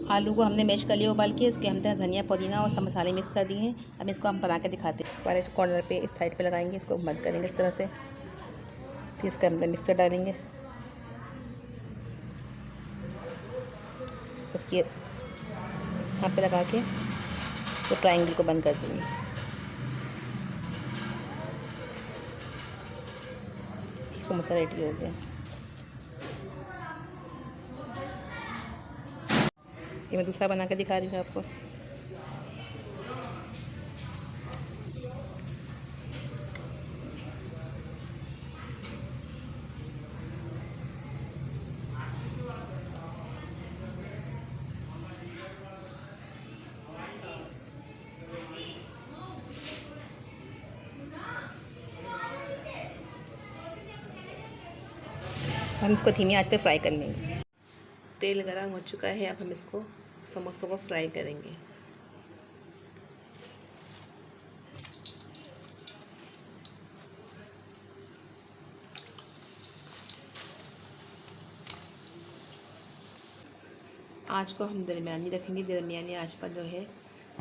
आलू को हमने मैश कर लिया उबाल के, इसके हमने धनिया पुदीना और सब मसाले मिक्स कर दिए हैं। अब इसको हम बना के दिखाते हैं। इस वाले कॉर्नर पे इस साइड पे लगाएंगे, इसको बंद करेंगे इस तरह से, फिर इसके अंदर मिक्सर डालेंगे, उसके यहाँ पे लगा के तो ट्रायंगल को बंद कर देंगे। एक समोसा रेडी हो गया। ये मैं दूसरा बना के दिखा रही हूँ आपको। हम इसको धीमी आंच पे फ्राई कर लेंगे। तेल गरम हो चुका है, अब हम इसको समोसों को फ्राई करेंगे। आँच को हम दरमियानी रखेंगे। दरमियानी आँच पर जो है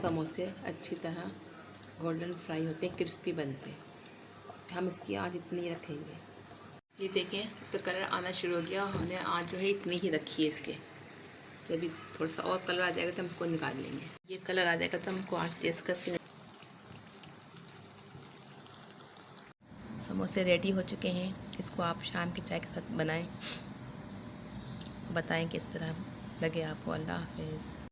समोसे अच्छी तरह गोल्डन फ्राई होते हैं, क्रिस्पी बनते हैं। हम इसकी आँच इतनी रखेंगे। ये देखें, इस पर कलर आना शुरू हो गया। हमने आँच जो है इतनी ही रखी है इसके। जब भी थोड़ा सा और कलर आ जाएगा तो हम इसको निकाल लेंगे। ये कलर आ जाएगा तो हमको आँच तेज़ करके। समोसे रेडी हो चुके हैं। इसको आप शाम की चाय के साथ बनाएं, बताएं किस तरह लगे आपको। अल्लाह हाफिज़।